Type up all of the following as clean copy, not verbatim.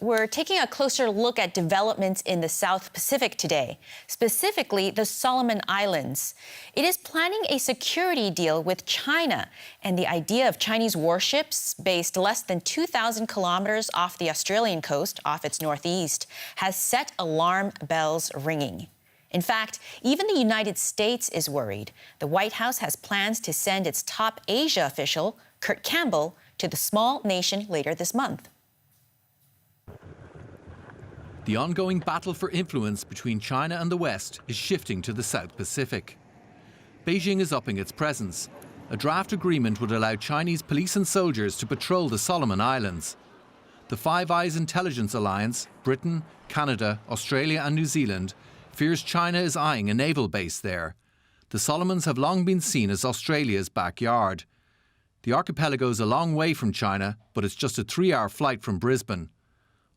We're taking a closer look at developments in the South Pacific today, specifically the Solomon Islands. It is planning a security deal with China, and the idea of Chinese warships based less than 2,000 kilometers off the Australian coast, off its northeast, has set alarm bells ringing. In fact, even the United States is worried. The White House has plans to send its top Asia official, Kurt Campbell, to the small nation later this month. The ongoing battle for influence between China and the West is shifting to the South Pacific. Beijing is upping its presence. A draft agreement would allow Chinese police and soldiers to patrol the Solomon Islands. The Five Eyes Intelligence Alliance, Britain, Canada, Australia and New Zealand, fears China is eyeing a naval base there. The Solomons have long been seen as Australia's backyard. The archipelago is a long way from China, but it's just a 3-hour flight from Brisbane.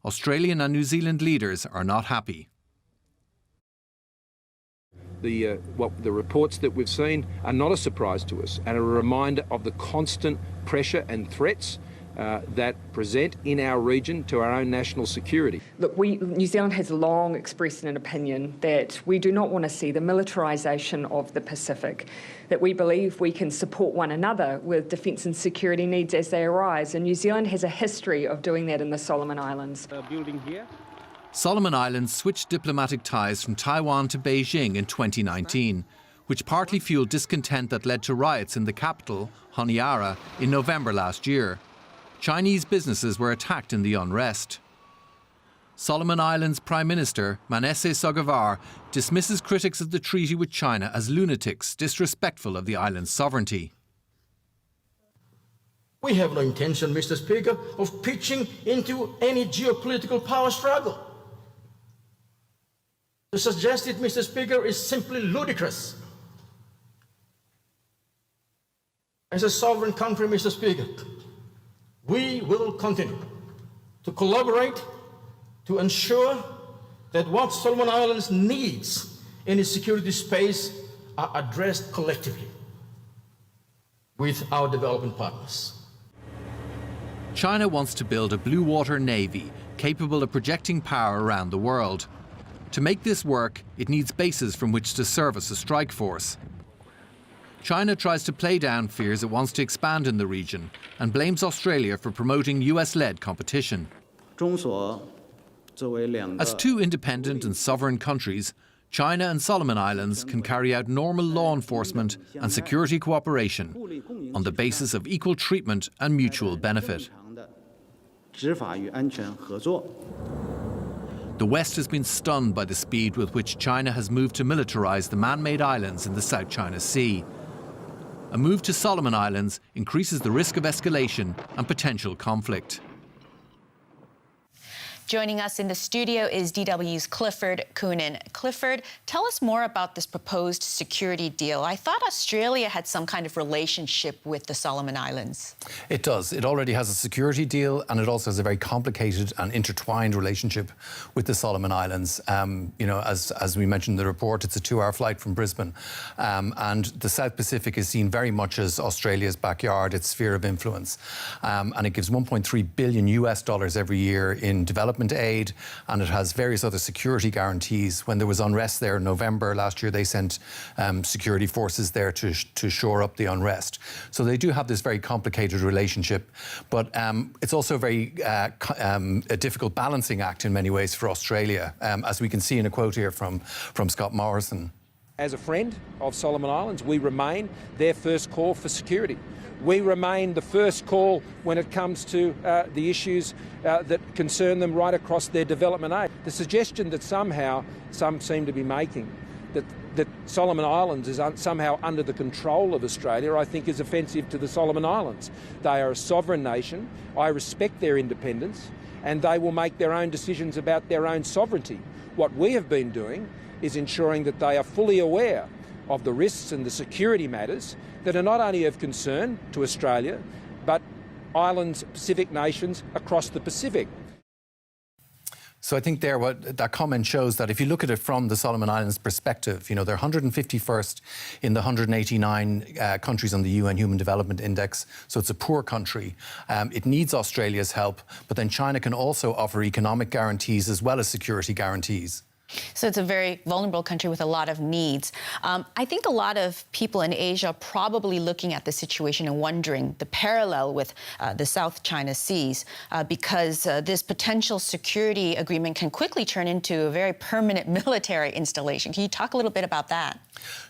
Australian and New Zealand leaders are not happy. The reports that we've seen are not a surprise to us and a reminder of the constant pressure and threats that present in our region to our own national security. Look, New Zealand has long expressed an opinion that we do not want to see the militarisation of the Pacific, that we believe we can support one another with defence and security needs as they arise, and New Zealand has a history of doing that in the Solomon Islands. Building here. Solomon Islands switched diplomatic ties from Taiwan to Beijing in 2019, which partly fueled discontent that led to riots in the capital, Honiara, in November last year. Chinese businesses were attacked in the unrest. Solomon Islands Prime Minister Manasseh Sogavare dismisses critics of the treaty with China as lunatics disrespectful of the island's sovereignty. We have no intention, Mr. Speaker, of pitching into any geopolitical power struggle. To suggest it, Mr. Speaker, is simply ludicrous. As a sovereign country, Mr. Speaker, we will continue to collaborate to ensure that what Solomon Islands needs in its security space are addressed collectively with our development partners. China wants to build a blue water navy capable of projecting power around the world. To make this work, it needs bases from which to service a strike force. China tries to play down fears it wants to expand in the region and blames Australia for promoting US-led competition. As two independent and sovereign countries, China and Solomon Islands can carry out normal law enforcement and security cooperation on the basis of equal treatment and mutual benefit. The West has been stunned by the speed with which China has moved to militarize the man-made islands in the South China Sea. A move to Solomon Islands increases the risk of escalation and potential conflict. Joining us in the studio is DW's Clifford Coonan. Clifford, tell us more about this proposed security deal. I thought Australia had some kind of relationship with the Solomon Islands. It does. It already has a security deal, and it also has a very complicated and intertwined relationship with the Solomon Islands. You know, as we mentioned in the report, it's a 2-hour flight from Brisbane. And the South Pacific is seen very much as Australia's backyard, its sphere of influence. And it gives $1.3 billion every year in development aid, and it has various other security guarantees. When there was unrest there in November last year, they sent security forces there to shore up the unrest. So they do have this very complicated relationship, but it's also a very a difficult balancing act in many ways for Australia, as we can see in a quote here from Scott Morrison. As a friend of Solomon Islands, we remain their first call for security. We remain the first call when it comes to the issues that concern them right across their development aid. The suggestion that somehow some seem to be making that Solomon Islands is somehow under the control of Australia, I think is offensive to the Solomon Islands. They are a sovereign nation. I respect their independence, and they will make their own decisions about their own sovereignty. What we have been doing is ensuring that they are fully aware of the risks and the security matters that are not only of concern to Australia, but islands, Pacific nations across the Pacific. So I think there, what that comment shows that if you look at it from the Solomon Islands perspective, you know, they're 151st in the 189 countries on the UN Human Development Index, so it's a poor country. It needs Australia's help, but then China can also offer economic guarantees as well as security guarantees. So it's a very vulnerable country with a lot of needs. I think a lot of people in Asia are probably looking at the situation and wondering the parallel with the South China Seas, because this potential security agreement can quickly turn into a very permanent military installation. Can you talk a little bit about that?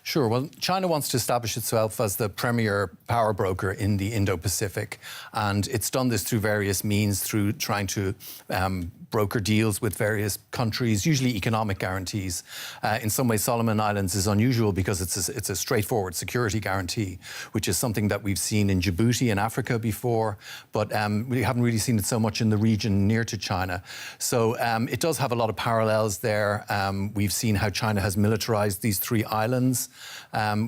Sure. Well, China wants to establish itself as the premier power broker in the Indo-Pacific, and it's done this through various means, through trying to broker deals with various countries, usually economic guarantees. In some ways, Solomon Islands is unusual because it's a straightforward security guarantee, which is something that we've seen in Djibouti in Africa before, but we haven't really seen it so much in the region near to China. So it does have a lot of parallels there. We've seen how China has militarized these 3 islands,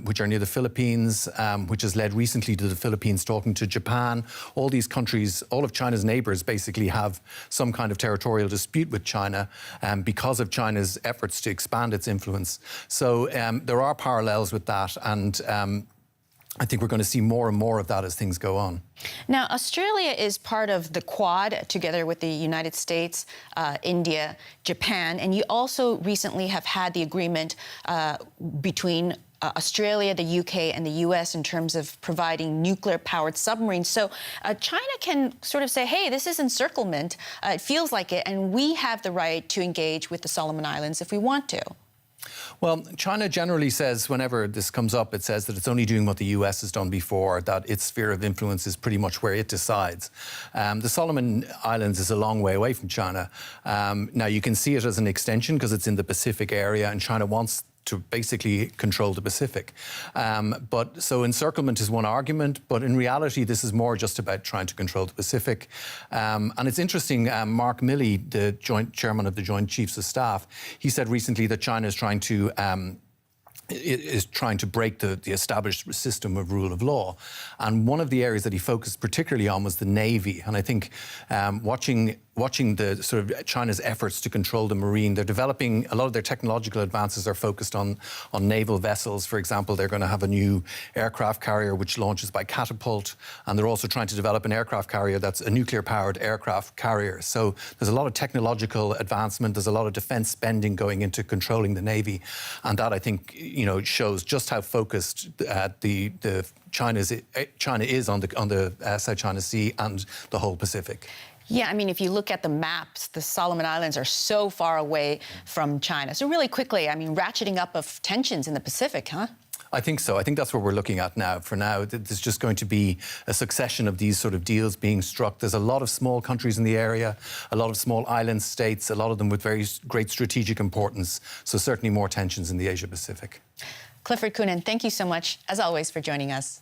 which are near the Philippines, which has led recently to the Philippines talking to Japan. All these countries, all of China's neighbors basically have some kind of territorial dispute with China because of China's efforts to expand its influence. So there are parallels with that, and I think we're going to see more and more of that as things go on. Now, Australia is part of the Quad, together with the United States, India, Japan, and you also recently have had the agreement between Australia, the UK, and the US in terms of providing nuclear-powered submarines. So China can sort of say, hey, this is encirclement, it feels like it, and we have the right to engage with the Solomon Islands if we want to. Well, China generally says, whenever this comes up, it says that it's only doing what the US has done before, that its sphere of influence is pretty much where it decides. The Solomon Islands is a long way away from China. Now, you can see it as an extension because it's in the Pacific area, and China wants to basically control the Pacific. So encirclement is one argument, but in reality, this is more just about trying to control the Pacific. And it's interesting, Mark Milley, the joint chairman of the Joint Chiefs of Staff, he said recently that China is trying to break the established system of rule of law. And one of the areas that he focused particularly on was the Navy. And I think watching the sort of China's efforts to control the marine, they're developing, a lot of their technological advances are focused on naval vessels. For example, they're going to have a new aircraft carrier which launches by catapult, and they're also trying to develop an aircraft carrier that's a nuclear-powered aircraft carrier. So there's a lot of technological advancement, there's a lot of defence spending going into controlling the Navy, and that, I think, you know, shows just how focused China is on the South China Sea and the whole Pacific. Yeah, I mean, if you look at the maps, the Solomon Islands are so far away from China. So really quickly, I mean, ratcheting up of tensions in the Pacific, huh? I think so. I think that's what we're looking at now. For now, there's just going to be a succession of these sort of deals being struck. There's a lot of small countries in the area, a lot of small island states, a lot of them with very great strategic importance. So certainly more tensions in the Asia-Pacific. Clifford Coonan, thank you so much, as always, for joining us.